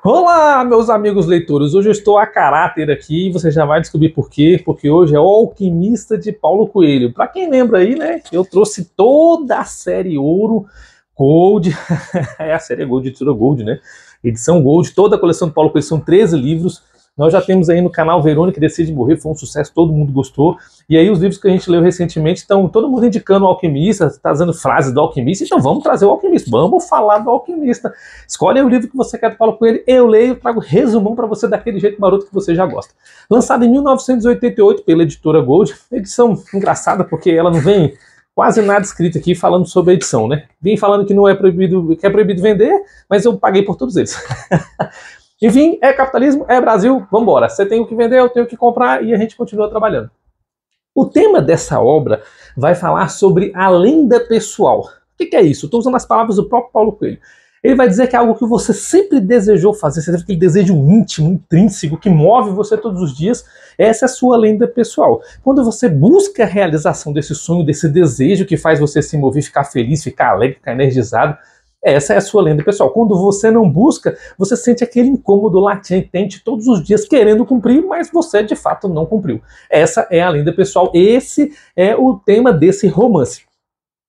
Olá, meus amigos leitores. Hoje eu estou a caráter aqui e você já vai descobrir por quê. Porque hoje é O Alquimista de Paulo Coelho. Para quem lembra aí, né? Eu trouxe toda a série Ouro Gold. É a série Gold, editora Gold, né? Edição Gold, toda a coleção do Paulo Coelho, são 13 livros. Nós já temos aí no canal Verônica Decide Morrer, foi um sucesso, todo mundo gostou. E aí os livros que a gente leu recentemente estão todo mundo indicando o Alquimista, está dando frases do Alquimista, então vamos trazer o Alquimista, vamos falar do Alquimista. Escolhe aí o livro que você quer do Paulo Coelho, eu leio, trago resumão para você daquele jeito maroto que você já gosta. Lançado em 1988 pela editora Gold, edição engraçada porque ela não vem quase nada escrito aqui falando sobre a edição, né? Vem falando que não é proibido, que é proibido vender, mas eu paguei por todos eles. Enfim, é capitalismo, é Brasil, vamos embora. Você tem o que vender, eu tenho o que comprar e a gente continua trabalhando. O tema dessa obra vai falar sobre a lenda pessoal. O que é isso? Estou usando as palavras do próprio Paulo Coelho. Ele vai dizer que é algo que você sempre desejou fazer, você teve aquele desejo íntimo, intrínseco, que move você todos os dias. Essa é a sua lenda pessoal. Quando você busca a realização desse sonho, desse desejo que faz você se mover, ficar feliz, ficar alegre, ficar energizado, essa é a sua lenda pessoal. Quando você não busca, você sente aquele incômodo latente todos os dias querendo cumprir, mas você de fato não cumpriu. Essa é a lenda pessoal. Esse é o tema desse romance.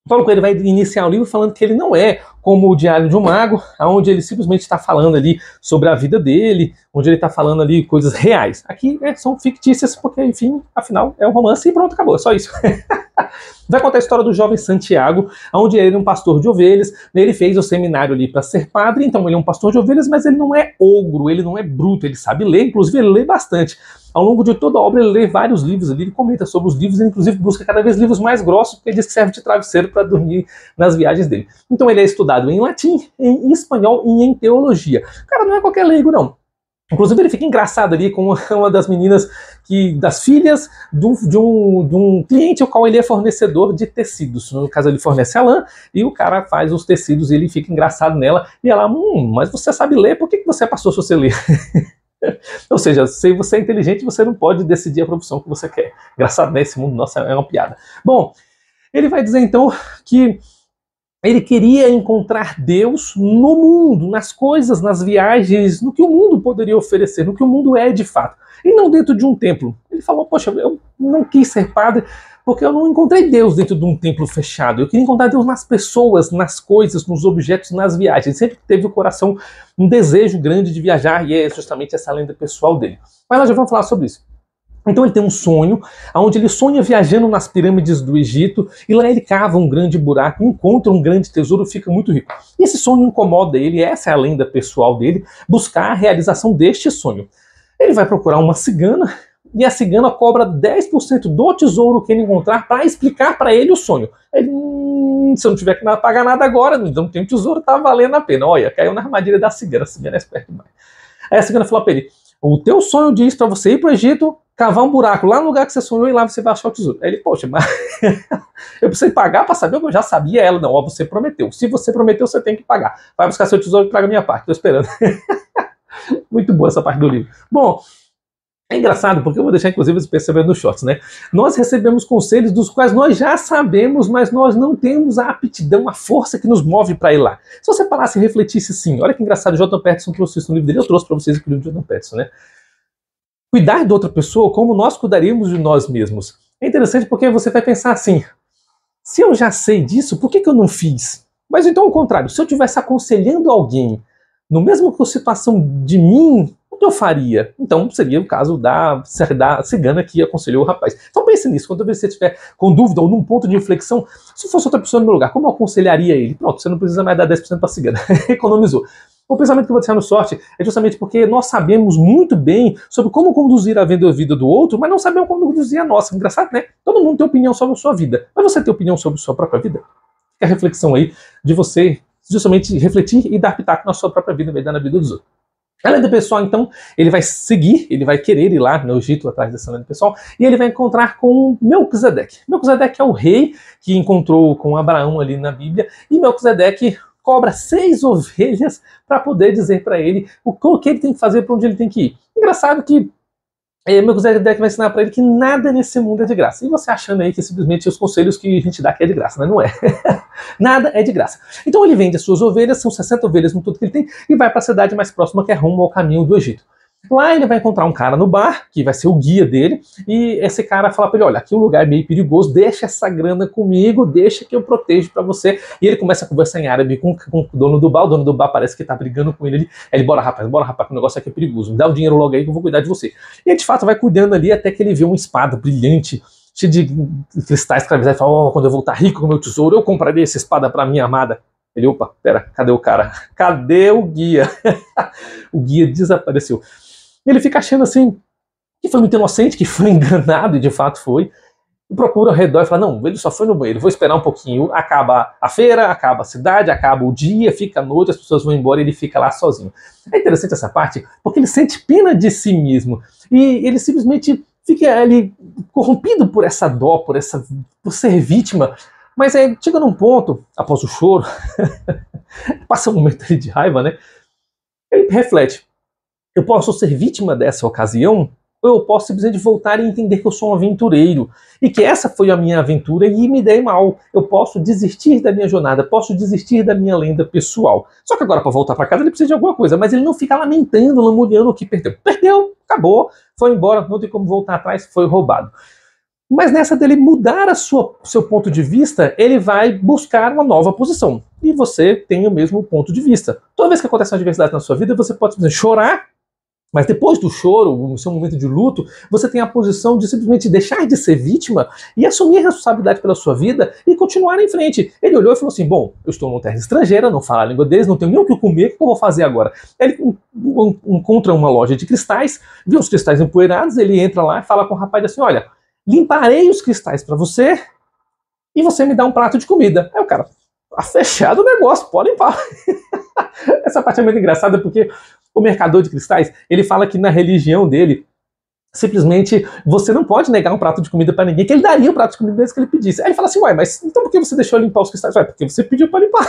Paulo Coelho vai iniciar o livro falando que ele não é como o Diário de um Mago, onde ele simplesmente está falando ali sobre a vida dele, onde ele está falando ali coisas reais. Aqui são fictícias, porque, enfim, afinal, é um romance e pronto, acabou, é só isso. Vai contar a história do jovem Santiago, onde ele é um pastor de ovelhas, ele fez o seminário ali para ser padre, então ele é um pastor de ovelhas, mas ele não é ogro, ele não é bruto, ele sabe ler, inclusive ele lê bastante. Ao longo de toda a obra ele lê vários livros ali, ele comenta sobre os livros, ele inclusive busca cada vez livros mais grossos, porque ele diz que serve de travesseiro para dormir nas viagens dele. Então ele é estudado em latim, em espanhol e em teologia. O cara não é qualquer leigo, não. Inclusive ele fica engraçado ali com uma das meninas, das filhas de um cliente ao qual ele é fornecedor de tecidos. No caso ele fornece a lã e o cara faz os tecidos e ele fica engraçado nela. E ela, mas você sabe ler, por que você passou se você ler? Ou seja, se você é inteligente, você não pode decidir a profissão que você quer. Engraçado, né? Esse mundo, nossa, é uma piada. Bom, ele vai dizer então que ele queria encontrar Deus no mundo, nas coisas, nas viagens, no que o mundo poderia oferecer, no que o mundo é de fato. E não dentro de um templo. Ele falou, poxa, eu não quis ser padre porque eu não encontrei Deus dentro de um templo fechado. Eu queria encontrar Deus nas pessoas, nas coisas, nos objetos, nas viagens. Sempre teve o coração um desejo grande de viajar e é justamente essa lenda pessoal dele. Mas nós já vamos falar sobre isso. Então ele tem um sonho, onde ele sonha viajando nas pirâmides do Egito, e lá ele cava um grande buraco, encontra um grande tesouro, fica muito rico. E esse sonho incomoda ele, essa é a lenda pessoal dele, buscar a realização deste sonho. Ele vai procurar uma cigana, e a cigana cobra 10% do tesouro que ele encontrar para explicar para ele o sonho. Ele, se eu não tiver que pagar nada agora, não tem tesouro, tá valendo a pena. Olha, caiu na armadilha da cigana, a cigana é esperta demais. Aí a cigana falou para ele, o teu sonho diz para você ir para o Egito, cavar um buraco lá no lugar que você sonhou e lá você vai achar o tesouro. Aí ele, poxa, mas eu precisei pagar para saber, eu já sabia. Ela, não, ó, você prometeu. Se você prometeu, você tem que pagar. Vai buscar seu tesouro e traga a minha parte, tô esperando. Muito boa essa parte do livro. Bom, é engraçado, porque eu vou deixar inclusive vocês percebendo nos shorts, né? Nós recebemos conselhos dos quais nós já sabemos, mas nós não temos a aptidão, a força que nos move para ir lá. Se você parasse e refletisse assim, olha que engraçado, o Jordan Peterson trouxe isso no livro dele, eu trouxe para vocês aqui o livro do Jordan Peterson, né? Cuidar de outra pessoa como nós cuidaríamos de nós mesmos. É interessante porque você vai pensar assim, se eu já sei disso, por que eu não fiz? Mas então ao contrário, se eu estivesse aconselhando alguém no mesmo situação de mim, o que eu faria? Então seria o caso da cigana que aconselhou o rapaz. Então pense nisso, quando você estiver com dúvida ou num ponto de inflexão, se fosse outra pessoa no meu lugar, como eu aconselharia ele? Pronto, você não precisa mais dar 10% para a cigana, economizou. O pensamento que eu vou deixar no sorte é justamente porque nós sabemos muito bem sobre como conduzir a vida do outro, mas não sabemos como conduzir a nossa. Engraçado, né? Todo mundo tem opinião sobre a sua vida, mas você tem opinião sobre a sua própria vida? Fica a reflexão aí de você justamente refletir e dar pitaco na sua própria vida, em vez de dar na vida dos outros. A lenda pessoal, então, ele vai seguir, ele vai querer ir lá no Egito atrás dessa lenda pessoal, e ele vai encontrar com Melquisedeque. Melquisedeque é o rei que encontrou com Abraão ali na Bíblia, e Melquisedeque cobra 6 ovelhas para poder dizer para ele o que ele tem que fazer, para onde ele tem que ir. Engraçado que E meu Zé Deck vai ensinar pra ele que nada nesse mundo é de graça. E você achando aí que simplesmente os conselhos que a gente dá aqui é de graça, mas não é. Nada é de graça. Então ele vende as suas ovelhas, são 60 ovelhas no todo que ele tem, e vai para a cidade mais próxima, que é rumo ao caminho do Egito. Lá ele vai encontrar um cara no bar, que vai ser o guia dele, e esse cara fala pra ele, olha, aqui o lugar é meio perigoso, deixa essa grana comigo, deixa que eu protejo pra você. E ele começa a conversar em árabe com o dono do bar, o dono do bar parece que tá brigando com ele ali. Aí ele, bora rapaz, que o negócio aqui é perigoso, me dá o dinheiro logo aí que eu vou cuidar de você. E ele de fato vai cuidando ali até que ele vê uma espada brilhante, cheia de cristais cravizados, e fala, oh, quando eu voltar rico com o meu tesouro, eu comprarei essa espada pra minha amada. Ele, opa, pera, cadê o cara? Cadê o guia? O guia desapareceu. Ele fica achando assim, que foi muito inocente, que foi enganado, e de fato foi. E procura ao redor e fala, não, ele só foi no banheiro, vou esperar um pouquinho. Acaba a feira, acaba a cidade, acaba o dia, fica a noite, as pessoas vão embora e ele fica lá sozinho. É interessante essa parte, porque ele sente pena de si mesmo. E ele simplesmente fica ali corrompido por essa dó, por ser vítima. Mas chega num ponto, após o choro, passa um momento ali de raiva, né? Ele reflete. Eu posso ser vítima dessa ocasião, ou eu posso simplesmente voltar e entender que eu sou um aventureiro, e que essa foi a minha aventura e me dei mal. Eu posso desistir da minha jornada, posso desistir da minha lenda pessoal. Só que agora, para voltar para casa, ele precisa de alguma coisa, mas ele não fica lamentando, lamuriando o que perdeu. Perdeu, acabou, foi embora, não tem como voltar atrás, foi roubado. Mas nessa dele mudar seu ponto de vista, ele vai buscar uma nova posição. E você tem o mesmo ponto de vista. Toda vez que acontece uma adversidade na sua vida, você pode simplesmente chorar, mas depois do choro, no seu momento de luto, você tem a posição de simplesmente deixar de ser vítima e assumir a responsabilidade pela sua vida e continuar em frente. Ele olhou e falou assim, bom, eu estou numa terra estrangeira, não falo a língua deles, não tenho nem o que comer, o que eu vou fazer agora? Ele encontra uma loja de cristais, vê os cristais empoeirados, ele entra lá e fala com o rapaz assim, olha, limparei os cristais para você e você me dá um prato de comida. Aí o cara, tá fechado o negócio, pode limpar. Essa parte é muito engraçada porque o mercador de cristais, ele fala que na religião dele, simplesmente você não pode negar um prato de comida para ninguém, que ele daria o prato de comida mesmo que ele pedisse. Aí ele fala assim, ué, mas então por que você deixou limpar os cristais? Ué, porque você pediu para limpar.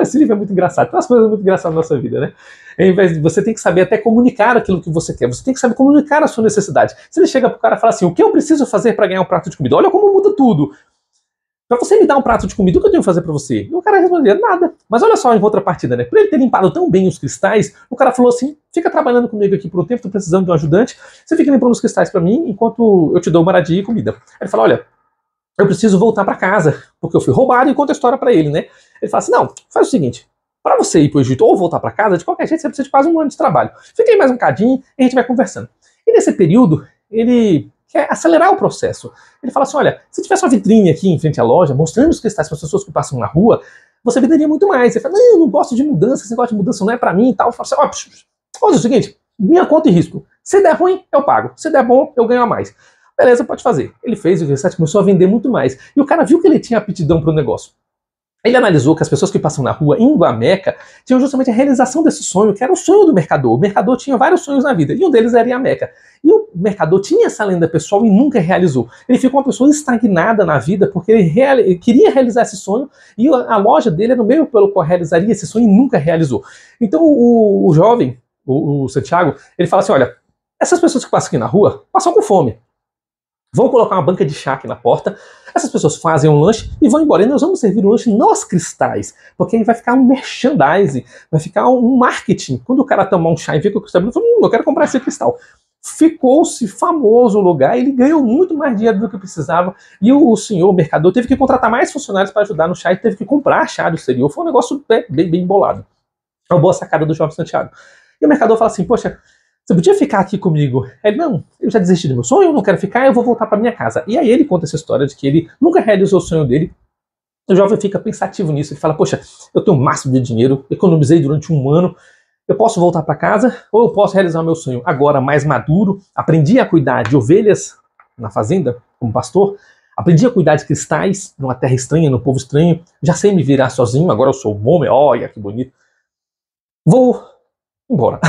Esse livro é muito engraçado, tem umas coisas muito engraçadas na nossa vida, né? Em vez de você tem que saber até comunicar aquilo que você quer, você tem que saber comunicar a sua necessidade. Se ele chega pro cara e fala assim, o que eu preciso fazer para ganhar um prato de comida? Olha como muda tudo. Pra você me dar um prato de comida, o que eu tenho que fazer pra você? E o cara respondia, nada. Mas olha só em outra partida, né? Por ele ter limpado tão bem os cristais, o cara falou assim, fica trabalhando comigo aqui por um tempo, tô precisando de um ajudante, você fica limpando os cristais pra mim, enquanto eu te dou moradia e comida. Aí ele fala, olha, eu preciso voltar pra casa, porque eu fui roubado, e conta a história pra ele, né? Ele fala assim, não, faz o seguinte, pra você ir pro Egito ou voltar pra casa, de qualquer jeito você precisa de quase um ano de trabalho. Fica aí mais um cadinho e a gente vai conversando. E nesse período, ele quer acelerar o processo. Ele fala assim, olha, se tivesse uma vitrine aqui em frente à loja, mostrando os cristais para as pessoas que passam na rua, você venderia muito mais. Ele fala, não, eu não gosto de mudança, esse negócio de mudança não é para mim e tal. Eu falo assim, ó, é o seguinte, minha conta e risco. Se der ruim, eu pago. Se der bom, eu ganho a mais. Beleza, pode fazer. Ele fez, o cristal começou a vender muito mais. E o cara viu que ele tinha aptidão para o negócio. Ele analisou que as pessoas que passam na rua, indo a Meca, tinham justamente a realização desse sonho, que era o sonho do mercador. O mercador tinha vários sonhos na vida, e um deles era ir a Meca. E o mercador tinha essa lenda pessoal e nunca realizou. Ele ficou uma pessoa estagnada na vida, porque ele queria realizar esse sonho, e a loja dele era o meio pelo qual realizaria esse sonho e nunca realizou. Então o jovem, o Santiago, ele fala assim, olha, essas pessoas que passam aqui na rua, passam com fome. Vão colocar uma banca de chá aqui na porta, essas pessoas fazem um lanche e vão embora. E nós vamos servir o lanche nos cristais, porque aí vai ficar um merchandising, vai ficar um marketing. Quando o cara tomar um chá e vê que o cristal, ele fala, eu quero comprar esse cristal. Ficou-se famoso o lugar, ele ganhou muito mais dinheiro do que precisava, e o senhor, o mercador, teve que contratar mais funcionários para ajudar no chá e teve que comprar chá do exterior. Foi um negócio bem bolado. É uma boa sacada do jovem Santiago. E o mercador fala assim, poxa, você podia ficar aqui comigo? Ele, não, eu já desisti do meu sonho, eu não quero ficar, eu vou voltar para minha casa. E aí ele conta essa história de que ele nunca realizou o sonho dele. O jovem fica pensativo nisso, ele fala, poxa, eu tenho o máximo de dinheiro, economizei durante um ano, eu posso voltar para casa ou eu posso realizar o meu sonho agora mais maduro, aprendi a cuidar de ovelhas na fazenda, como pastor, aprendi a cuidar de cristais numa terra estranha, num povo estranho, já sei me virar sozinho, agora eu sou um homem, olha que bonito. Vou embora.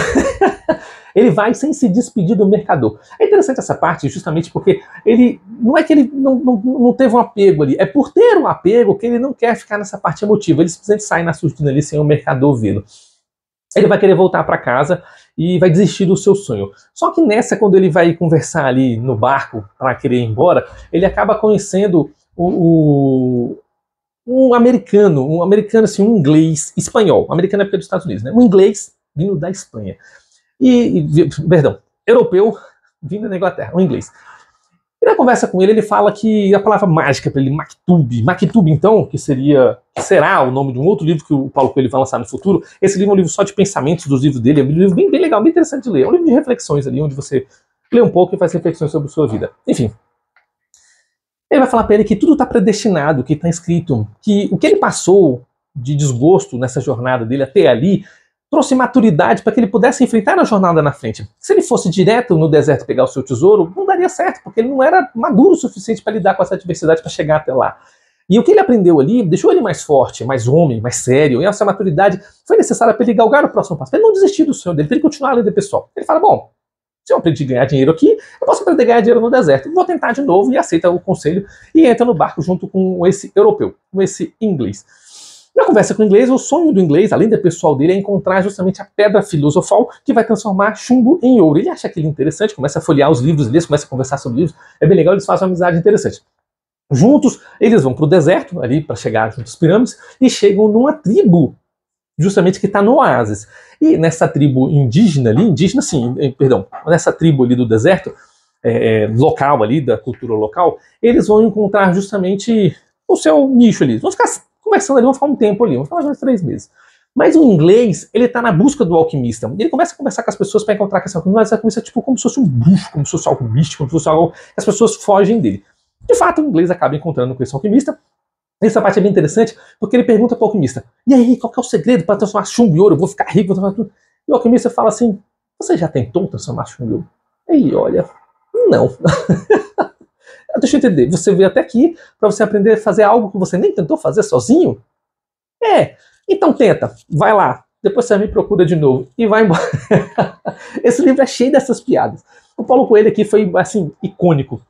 Ele vai sem se despedir do mercador. É interessante essa parte justamente porque ele não é que ele não teve um apego ali, é por ter um apego que ele não quer ficar nessa parte emotiva, ele simplesmente sai na surdina ali sem o mercador vê-lo. ele vai querer voltar para casa e vai desistir do seu sonho. Só que nessa, quando ele vai conversar ali no barco para querer ir embora, ele acaba conhecendo um americano assim, um inglês espanhol. O americano é porque é dos Estados Unidos, né? Um inglês vindo da Espanha. Perdão, europeu vindo da Inglaterra, um inglês. E na conversa com ele, ele fala que a palavra mágica para ele, Maktub. Maktub, então, que será o nome de um outro livro que o Paulo Coelho vai lançar no futuro. Esse livro é um livro só de pensamentos dos livros dele, é um livro bem legal, bem interessante de ler. É um livro de reflexões ali, onde você lê um pouco e faz reflexões sobre a sua vida. Enfim. Ele vai falar para ele que tudo está predestinado, que está escrito, que o que ele passou de desgosto nessa jornada dele até ali trouxe maturidade para que ele pudesse enfrentar a jornada na frente. Se ele fosse direto no deserto pegar o seu tesouro, não daria certo, porque ele não era maduro o suficiente para lidar com essa adversidade para chegar até lá. E o que ele aprendeu ali deixou ele mais forte, mais homem, mais sério, e essa maturidade foi necessária para ele galgar o próximo passo, para ele não desistir do sonho dele, para ele continuar a líder pessoal. Ele fala, bom, se eu aprendi a ganhar dinheiro aqui, eu posso aprender a ganhar dinheiro no deserto. Vou tentar de novo, e aceita o conselho e entra no barco junto com esse europeu, com esse inglês. Na conversa com o inglês, o sonho do inglês, além do pessoal dele, é encontrar justamente a pedra filosofal que vai transformar chumbo em ouro. Ele acha aquilo interessante, começa a folhear os livros deles, começa a conversar sobre livros. É bem legal, eles fazem uma amizade interessante. Juntos, eles vão para o deserto, ali para chegar junto às pirâmides, e chegam numa tribo, justamente que está no oásis. E nessa tribo indígena ali, nessa tribo ali do deserto, local ali, da cultura local, eles vão encontrar justamente o seu nicho ali. Vão ficar conversando ali, vão ficar um tempo ali, vão ficar mais ou menos 3 meses. Mas o inglês, ele tá na busca do alquimista. Ele começa a conversar com as pessoas para encontrar com esse alquimista, mas esse alquimista é tipo como se fosse um bruxo, como se fosse algo místico, como se fosse algo que as pessoas fogem dele. De fato, o inglês acaba encontrando com esse alquimista. Essa parte é bem interessante, porque ele pergunta para o alquimista, e aí, qual que é o segredo para transformar chumbo em ouro? Eu vou ficar rico, vou transformar tudo. E o alquimista fala assim, você já tentou transformar chumbo em ouro? E olha, não. Deixa eu entender, você veio até aqui para você aprender a fazer algo que você nem tentou fazer sozinho? Então tenta, vai lá, depois você me procura de novo e vai embora. Esse livro é cheio dessas piadas. O Paulo Coelho aqui foi, assim, icônico.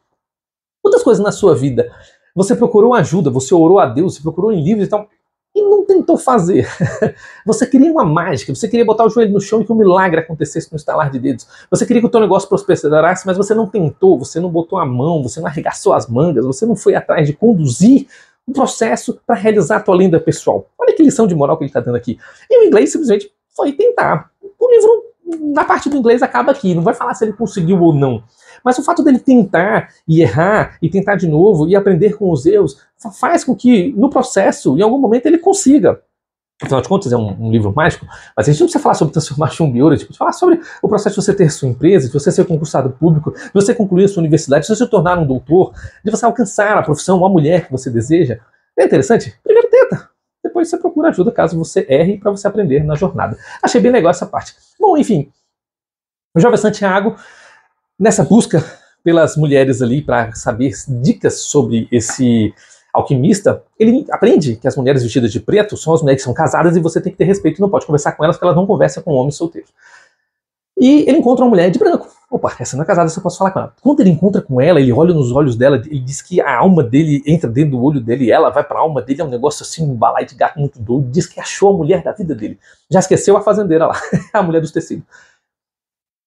Quantas coisas na sua vida você procurou ajuda, você orou a Deus, você procurou em livros e tal, e não tentou fazer. Você queria uma mágica, você queria botar o joelho no chão e que um milagre acontecesse no estalar de dedos. Você queria que o teu negócio prosperasse, mas você não tentou, você não botou a mão, você não arregaçou as mangas, você não foi atrás de conduzir o processo para realizar a tua lenda pessoal. Olha que lição de moral que ele está dando aqui. E o inglês simplesmente foi tentar. O livro, na parte do inglês, acaba aqui, não vai falar se ele conseguiu ou não. Mas o fato dele tentar e errar e tentar de novo e aprender com os erros faz com que, no processo, em algum momento, ele consiga. Afinal de contas, é um livro mágico, mas a gente não precisa falar sobre transformar chumbo em ouro, a gente precisa falar sobre o processo de você ter sua empresa, de você ser concursado público, de você concluir a sua universidade, de você se tornar um doutor, de você alcançar a profissão, a mulher que você deseja. É interessante? Primeiro tenta, depois você procura ajuda caso você erre para você aprender na jornada. Achei bem legal essa parte. Bom, enfim, o jovem Santiago, nessa busca pelas mulheres ali para saber dicas sobre esse alquimista, ele aprende que as mulheres vestidas de preto são as mulheres que são casadas e você tem que ter respeito, não pode conversar com elas porque elas não conversam com homens solteiros. E ele encontra uma mulher de branco. Opa, essa não é casada, você pode falar com ela. Quando ele encontra com ela, ele olha nos olhos dela, ele diz que a alma dele entra dentro do olho dele e ela vai para a alma dele, é um negócio assim, um balaio de gato muito doido, diz que achou a mulher da vida dele. Já esqueceu a fazendeira lá, a mulher dos tecidos.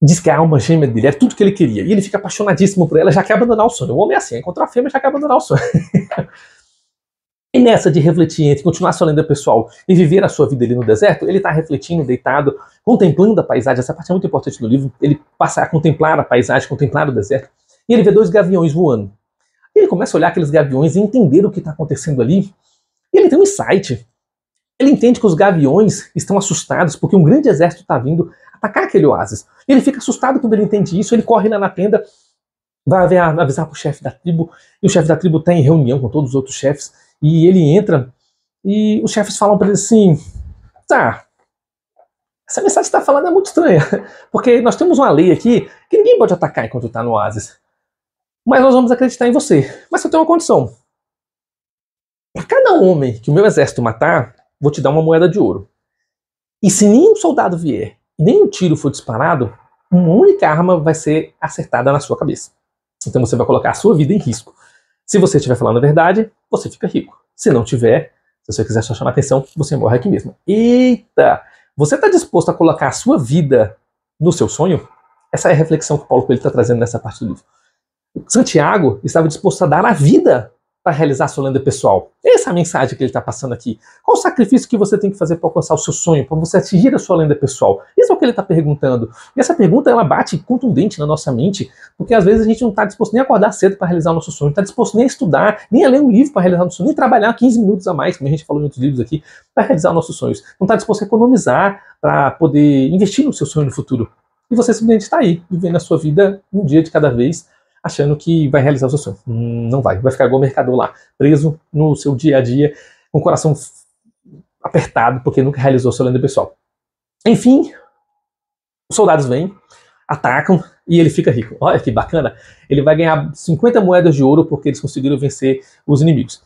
Diz que a alma gêmea dele era tudo que ele queria. E ele fica apaixonadíssimo por ela, já quer abandonar o sonho. O homem é assim, encontrar a fêmea já quer abandonar o sonho. E nessa de refletir entre continuar a sua lenda pessoal e viver a sua vida ali no deserto, ele está refletindo, deitado, contemplando a paisagem. Essa parte é muito importante do livro. Ele passa a contemplar a paisagem, contemplar o deserto. E ele vê 2 gaviões voando. E ele começa a olhar aqueles gaviões e entender o que está acontecendo ali. E ele tem um insight. Ele entende que os gaviões estão assustados porque um grande exército está vindo atacar aquele oásis. Ele fica assustado quando ele entende isso, ele corre lá na tenda, vai avisar para o chefe da tribo, e o chefe da tribo está em reunião com todos os outros chefes, e ele entra, e os chefes falam para ele assim, tá, essa mensagem que você está falando é muito estranha, porque nós temos uma lei aqui que ninguém pode atacar enquanto está no oásis, mas nós vamos acreditar em você. Mas eu tenho uma condição. Para cada homem que o meu exército matar, vou te dar uma moeda de ouro. E se nenhum soldado vier, e nenhum tiro for disparado, uma única arma vai ser acertada na sua cabeça. Então você vai colocar a sua vida em risco. Se você estiver falando a verdade, você fica rico. Se não tiver, se você quiser só chamar atenção, você morre aqui mesmo. Eita! Você está disposto a colocar a sua vida no seu sonho? Essa é a reflexão que o Paulo Coelho está trazendo nessa parte do livro. Santiago estava disposto a dar a vida para realizar a sua lenda pessoal. Essa é a mensagem que ele está passando aqui. Qual o sacrifício que você tem que fazer para alcançar o seu sonho, para você atingir a sua lenda pessoal? Isso é o que ele está perguntando. E essa pergunta, ela bate contundente na nossa mente, porque às vezes a gente não está disposto nem a acordar cedo para realizar o nosso sonho, não está disposto nem a estudar, nem a ler um livro para realizar o nosso sonho, nem trabalhar 15 minutos a mais, como a gente falou em outros livros aqui, para realizar os nossos sonhos. Não está disposto a economizar para poder investir no seu sonho no futuro. E você simplesmente está aí, vivendo a sua vida um dia de cada vez, achando que vai realizar o seu sonho. Não vai. Vai ficar igual o mercador lá, preso no seu dia a dia, com o coração apertado, porque nunca realizou a sua lenda pessoal. Enfim, os soldados vêm, atacam e ele fica rico. Olha que bacana. Ele vai ganhar 50 moedas de ouro porque eles conseguiram vencer os inimigos.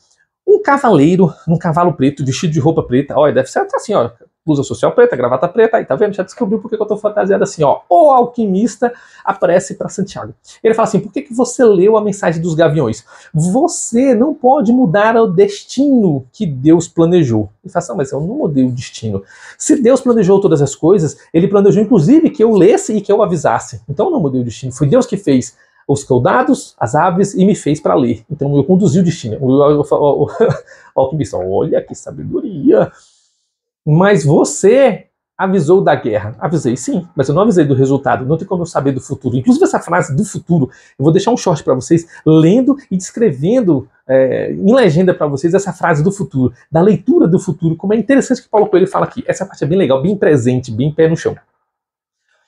Um cavaleiro, num cavalo preto, vestido de roupa preta, olha, deve ser assim, ó, blusa social preta, gravata preta, aí tá vendo? Já descobriu porque eu tô fantasiado assim, ó. O alquimista aparece para Santiago. Ele fala assim, por que você leu a mensagem dos gaviões? Você não pode mudar o destino que Deus planejou. Ele fala assim, mas eu não mudei o destino. Se Deus planejou todas as coisas, ele planejou inclusive que eu lesse e que eu avisasse. Então eu não mudei o destino, foi Deus que fez os soldados, as aves, e me fez para ler. Então eu conduzi o destino. O alquimista, olha que sabedoria. Mas você avisou da guerra. Avisei sim, mas eu não avisei do resultado. Não tem como eu saber do futuro. Inclusive essa frase do futuro, eu vou deixar um short para vocês, lendo e descrevendo em legenda para vocês essa frase do futuro, da leitura do futuro, como é interessante que Paulo Coelho fala aqui. Essa parte é bem legal, bem presente, bem pé no chão.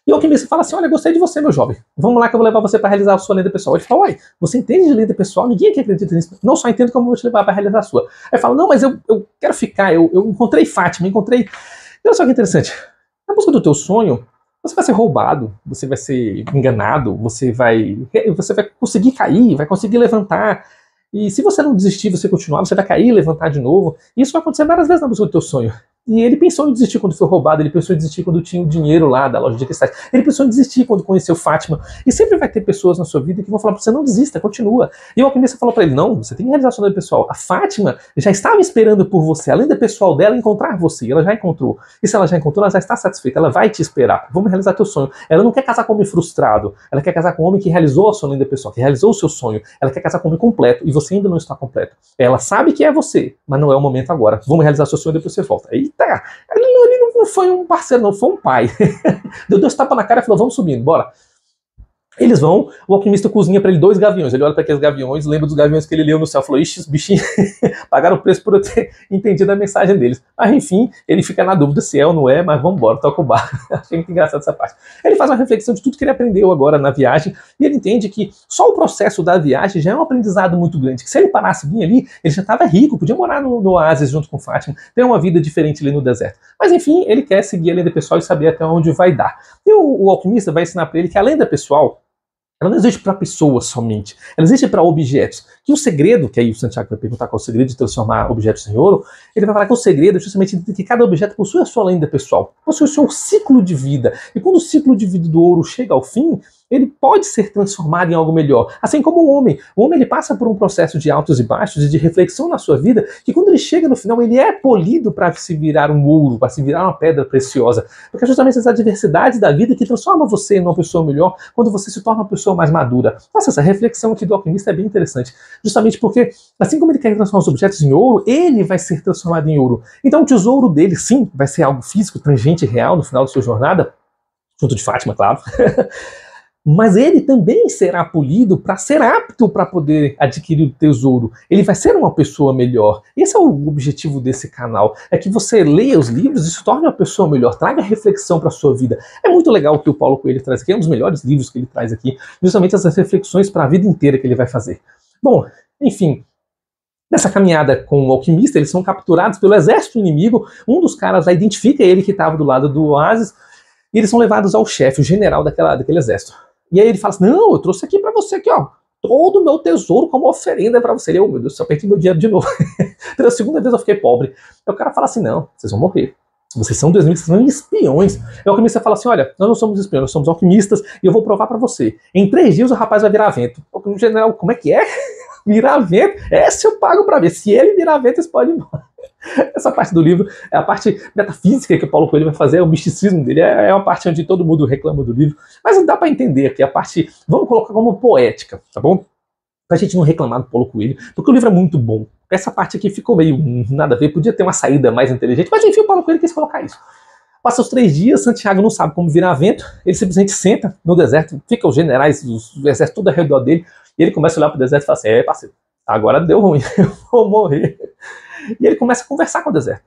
E o alquimista fala assim, olha, gostei de você, meu jovem. Vamos lá que eu vou levar você para realizar a sua lenda pessoal. Ele fala, uai, você entende de lenda pessoal? Ninguém aqui acredita nisso. Não só entendo como eu vou te levar para realizar a sua. Aí fala, não, mas eu quero ficar, eu encontrei Fátima, encontrei... Olha só que interessante. Na busca do teu sonho, você vai ser roubado, você vai ser enganado, você vai conseguir cair, vai conseguir levantar. E se você não desistir, você continuar, você vai cair e levantar de novo. E isso vai acontecer várias vezes na busca do teu sonho. E ele pensou em desistir quando foi roubado, ele pensou em desistir quando tinha o dinheiro lá da loja de cristais, ele pensou em desistir quando conheceu Fátima. E sempre vai ter pessoas na sua vida que vão falar para você, não desista, continua. E o alquimista falou para ele, não, você tem que realizar a sua lenda pessoal. A Fátima já estava esperando por você, a lenda pessoal dela é encontrar você, ela já encontrou. E se ela já encontrou, ela já está satisfeita, ela vai te esperar. Vamos realizar teu sonho. Ela não quer casar com um homem frustrado, ela quer casar com um homem que realizou a sua lenda pessoal, que realizou o seu sonho. Ela quer casar com um homem completo, e você ainda não está completo. Ela sabe que é você, mas não é o momento agora. Vamos realizar seu sonho e depois você volta. Eita! Ele não foi um parceiro, não, foi um pai. Deu 2 tapas na cara e falou, vamos subindo, bora. Eles vão, o alquimista cozinha para ele 2 gaviões. Ele olha para aqueles gaviões, lembra dos gaviões que ele leu no céu, falou, ixi, os bichinhos pagaram o preço por eu ter entendido a mensagem deles. Mas enfim, ele fica na dúvida se é ou não é, mas vamos embora, toca o barco. Achei muito engraçado essa parte. Ele faz uma reflexão de tudo que ele aprendeu agora na viagem, e ele entende que só o processo da viagem já é um aprendizado muito grande, que se ele parasse bem ali, ele já estava rico, podia morar no oásis junto com Fátima, ter uma vida diferente ali no deserto. Mas enfim, ele quer seguir a lenda pessoal e saber até onde vai dar. E o alquimista vai ensinar para ele que a lenda pessoal, ela não existe para pessoas somente, ela existe para objetos. Que o segredo, que aí o Santiago vai perguntar qual é o segredo de transformar objetos em ouro, ele vai falar que o segredo é justamente que cada objeto possui a sua lenda pessoal, possui o seu ciclo de vida. E quando o ciclo de vida do ouro chega ao fim, ele pode ser transformado em algo melhor. Assim como o homem. O homem ele passa por um processo de altos e baixos e de reflexão na sua vida, que quando ele chega no final, ele é polido para se virar um ouro, para se virar uma pedra preciosa. Porque é justamente essa adversidade da vida que transforma você em uma pessoa melhor quando você se torna uma pessoa mais madura. Nossa, essa reflexão aqui do alquimista é bem interessante. Justamente porque, assim como ele quer transformar os objetos em ouro, ele vai ser transformado em ouro. Então o tesouro dele, sim, vai ser algo físico, tangente e real no final da sua jornada, junto de Fátima, claro. Mas ele também será polido para ser apto para poder adquirir o tesouro. Ele vai ser uma pessoa melhor. Esse é o objetivo desse canal. É que você leia os livros e se torne uma pessoa melhor. Traga reflexão para a sua vida. É muito legal o que o Paulo Coelho traz aqui. É um dos melhores livros que ele traz aqui. Justamente essas reflexões para a vida inteira que ele vai fazer. Bom, enfim... Nessa caminhada com o alquimista, eles são capturados pelo exército inimigo. Um dos caras lá identifica ele que estava do lado do oásis. E eles são levados ao chefe, o general daquele exército. E aí ele fala assim, não, eu trouxe aqui pra você aqui, ó, todo o meu tesouro como oferenda pra você. Ele, oh, meu Deus, eu perdi meu dinheiro de novo. Pela segunda vez eu fiquei pobre. Aí o cara fala assim, não, vocês vão morrer. Vocês são vocês são espiões. E o alquimista fala assim, olha, nós não somos espiões, nós somos alquimistas e eu vou provar pra você. Em 3 dias o rapaz vai virar vento. O general, como é que é? Virar vento? Se eu pago pra ver. Se ele virar vento, eles podem ir embora. Essa parte do livro é a parte metafísica que o Paulo Coelho vai fazer, é o misticismo dele, é uma parte onde todo mundo reclama do livro, mas não dá para entender aqui a parte, vamos colocar como poética, tá bom? Pra gente não reclamar do Paulo Coelho, porque o livro é muito bom. Essa parte aqui ficou meio nada a ver, podia ter uma saída mais inteligente, mas enfim, o Paulo Coelho quis colocar isso. Passa os 3 dias, Santiago não sabe como virar vento, ele simplesmente senta no deserto, fica os generais, o exército todo ao redor dele, e ele começa a olhar pro deserto e fala assim, parceiro, agora deu ruim, eu vou morrer. E ele começa a conversar com o deserto.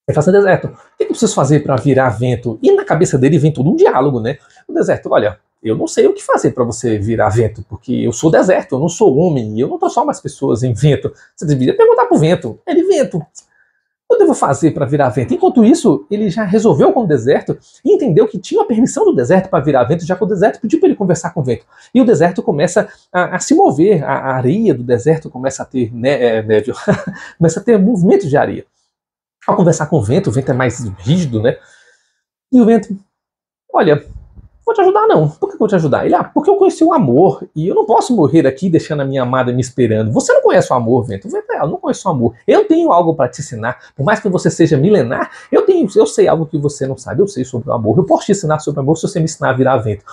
Ele fala assim, deserto, o que eu preciso fazer para virar vento? E na cabeça dele vem todo um diálogo, né? O deserto, olha, eu não sei o que fazer para você virar vento, porque eu sou deserto, eu não sou homem, eu não transformo as pessoas em vento. Você deveria perguntar pro vento. Ele, vento, o que eu devo fazer para virar vento? Enquanto isso, ele já resolveu com o deserto e entendeu que tinha a permissão do deserto para virar vento, já que o deserto pediu para ele conversar com o vento. E o deserto começa a se mover, a areia do deserto começa a ter neve, começa a ter movimento de areia. Ao conversar com o vento é mais rígido, né? E o vento, olha, vou te ajudar não. Por que eu vou te ajudar? Ele, porque eu conheci o amor e eu não posso morrer aqui deixando a minha amada me esperando. Você não conhece o amor, vento? O vento, eu não conheço o amor. Eu tenho algo para te ensinar. Por mais que você seja milenar, eu sei algo que você não sabe. Eu sei sobre o amor. Eu posso te ensinar sobre o amor se você me ensinar a virar vento.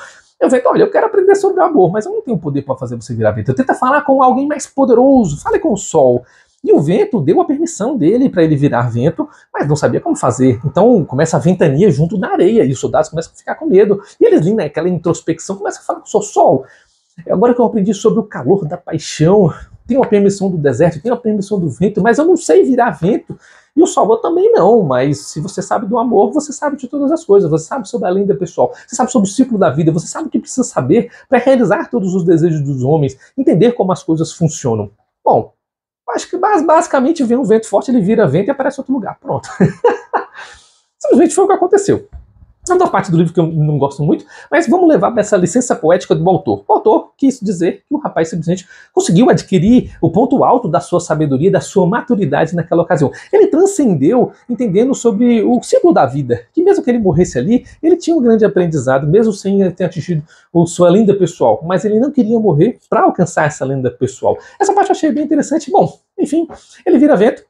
Eu vento, olha, eu quero aprender sobre o amor, mas eu não tenho poder para fazer você virar vento. Eu tento falar com alguém mais poderoso. Fale com o sol. E o vento deu a permissão dele para ele virar vento, mas não sabia como fazer. Então começa a ventania junto na areia, e os soldados começam a ficar com medo. E eles, naquela introspecção, começam a falar com o sol. Agora que eu aprendi sobre o calor da paixão, tenho a permissão do deserto, tenho a permissão do vento, mas eu não sei virar vento. E o sol, eu também não, mas se você sabe do amor, você sabe de todas as coisas, você sabe sobre a lenda pessoal, você sabe sobre o ciclo da vida, você sabe o que precisa saber para realizar todos os desejos dos homens, entender como as coisas funcionam. Bom, acho que basicamente vem um vento forte, ele vira vento e aparece em outro lugar. Pronto. Simplesmente foi o que aconteceu. É uma parte do livro que eu não gosto muito, mas vamos levar para essa licença poética do autor. O autor quis dizer que o rapaz simplesmente conseguiu adquirir o ponto alto da sua sabedoria, da sua maturidade naquela ocasião. Ele transcendeu entendendo sobre o ciclo da vida, que mesmo que ele morresse ali, ele tinha um grande aprendizado, mesmo sem ter atingido sua lenda pessoal, mas ele não queria morrer para alcançar essa lenda pessoal. Essa parte eu achei bem interessante. Bom, enfim, ele vira vento.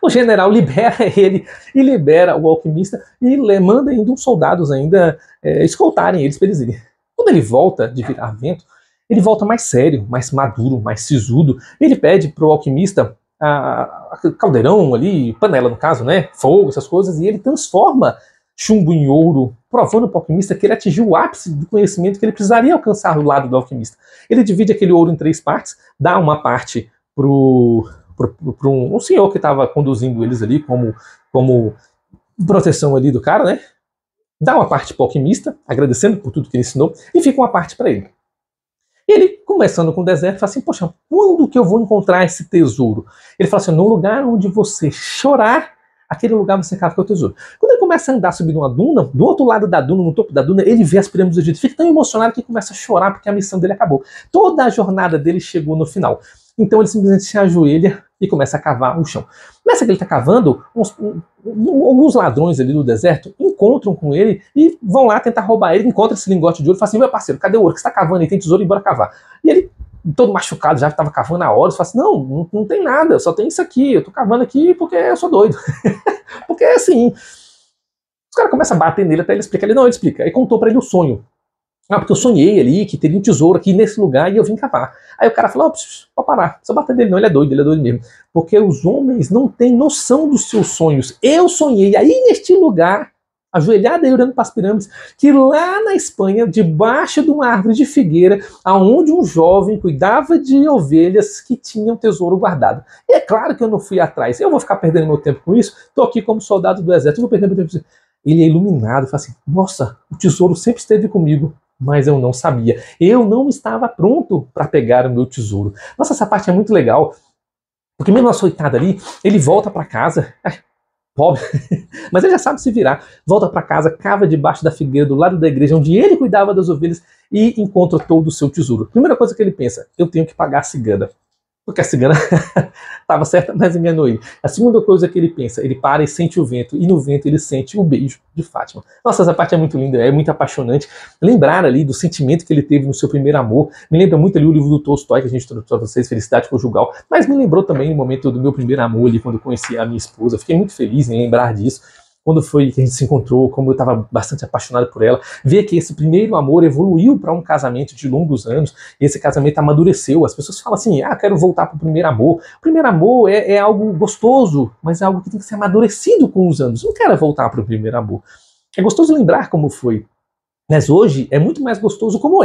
O general libera ele e libera o alquimista e manda ainda uns soldados ainda escoltarem eles para eles irem. Quando ele volta de virar vento, ele volta mais sério, mais maduro, mais sisudo. Ele pede para o alquimista caldeirão ali, panela no caso, né, fogo, essas coisas, e ele transforma chumbo em ouro, provando para o alquimista que ele atingiu o ápice do conhecimento que ele precisaria alcançar do lado do alquimista. Ele divide aquele ouro em 3 partes, dá uma parte para um senhor que estava conduzindo eles ali como proteção ali do cara, né? Dá uma parte para o alquimista, agradecendo por tudo que ele ensinou, e fica uma parte para ele. E ele, começando com o deserto, fala assim, poxa, quando que eu vou encontrar esse tesouro? Ele fala assim, no lugar onde você chorar, aquele lugar você cava o tesouro. Quando ele começa a andar subindo uma duna, do outro lado da duna, no topo da duna, ele vê as pirâmides do Egito, fica tão emocionado que começa a chorar porque a missão dele acabou. Toda a jornada dele chegou no final. Então ele simplesmente se ajoelha e começa a cavar o chão. Nessa que ele está cavando, alguns ladrões ali do deserto encontram com ele e vão lá tentar roubar ele, encontra esse lingote de ouro e fala assim, meu parceiro, cadê o ouro que você está cavando aí? Tem tesouro, bora cavar. E ele, todo machucado, já estava cavando há horas, fala assim, não tem nada, só tem isso aqui, eu tô cavando aqui porque eu sou doido. Porque assim, os caras começam a bater nele até ele explicar. Ele explica. Aí contou para ele o sonho. Porque eu sonhei ali que teria um tesouro aqui nesse lugar e eu vim cavar. Aí o cara falou, pode parar, só bater dele não, ele é doido mesmo. Porque os homens não têm noção dos seus sonhos. Eu sonhei aí neste lugar, ajoelhado aí olhando para as pirâmides, que lá na Espanha, debaixo de uma árvore de figueira, aonde um jovem cuidava de ovelhas que tinham tesouro guardado. E é claro que eu não fui atrás. Eu vou ficar perdendo meu tempo com isso? Estou aqui como soldado do exército, eu vou perder meu tempo com isso. Ele é iluminado, fala assim, nossa, o tesouro sempre esteve comigo, mas eu não sabia. Eu não estava pronto para pegar o meu tesouro. Nossa, essa parte é muito legal, porque mesmo açoitado ali, ele volta para casa, pobre, mas ele já sabe se virar, volta para casa, cava debaixo da figueira do lado da igreja, onde ele cuidava das ovelhas, e encontra todo o seu tesouro. Primeira coisa que ele pensa, eu tenho que pagar a cigana. porque a cigana estava certa, mas enganou ele. A segunda coisa que ele pensa, ele para e sente o vento, e no vento ele sente o beijo de Fátima. Nossa, essa parte é muito linda, é muito apaixonante. Lembrar ali do sentimento que ele teve no seu primeiro amor, me lembra muito ali o livro do Tolstói, que a gente trouxe para vocês, Felicidade Conjugal, mas me lembrou também o momento do meu primeiro amor ali, quando eu conheci a minha esposa. Fiquei muito feliz em lembrar disso. Quando foi que a gente se encontrou, como eu estava bastante apaixonado por ela, ver que esse primeiro amor evoluiu para um casamento de longos anos, e esse casamento amadureceu. As pessoas falam assim, quero voltar para o primeiro amor. O primeiro amor é algo gostoso, mas é algo que tem que ser amadurecido com os anos. Não quero voltar para o primeiro amor. É gostoso lembrar como foi, mas hoje é muito mais gostoso como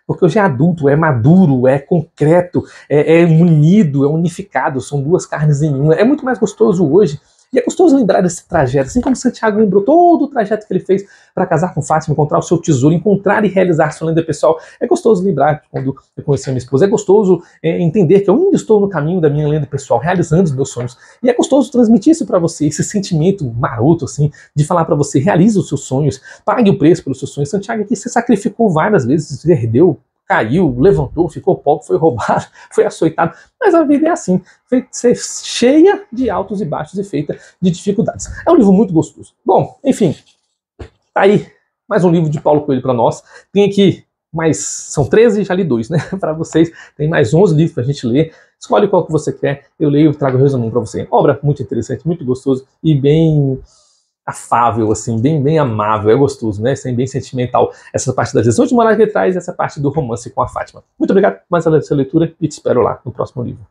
porque hoje é adulto, é maduro, é concreto, é unido, é unificado, são duas carnes em uma. É muito mais gostoso hoje. E é gostoso lembrar desse trajeto, assim como Santiago lembrou todo o trajeto que ele fez para casar com Fátima, encontrar o seu tesouro, encontrar e realizar sua lenda pessoal. É gostoso lembrar de quando eu conheci a minha esposa. É gostoso entender que eu ainda estou no caminho da minha lenda pessoal, realizando os meus sonhos. E é gostoso transmitir isso para você, esse sentimento maroto, assim, de falar para você, realize os seus sonhos, pague o preço pelos seus sonhos. Santiago aqui se sacrificou várias vezes, se perdeu, caiu, levantou, ficou pobre, foi roubado, foi açoitado, mas a vida é assim, cheia de altos e baixos e feita de dificuldades. É um livro muito gostoso. Bom, enfim, tá aí mais um livro de Paulo Coelho para nós. Tem aqui mais, são 13, já li 2, né, para vocês. Tem mais 11 livros pra gente ler. Escolhe qual que você quer, eu leio e trago o resumo para você. Obra muito interessante, muito gostoso e bem afável, assim, bem amável, é gostoso, né? Bem sentimental. Essa parte das lições de moral que ele traz, essa parte do romance com a Fátima. Muito obrigado por mais essa leitura e te espero lá no próximo livro.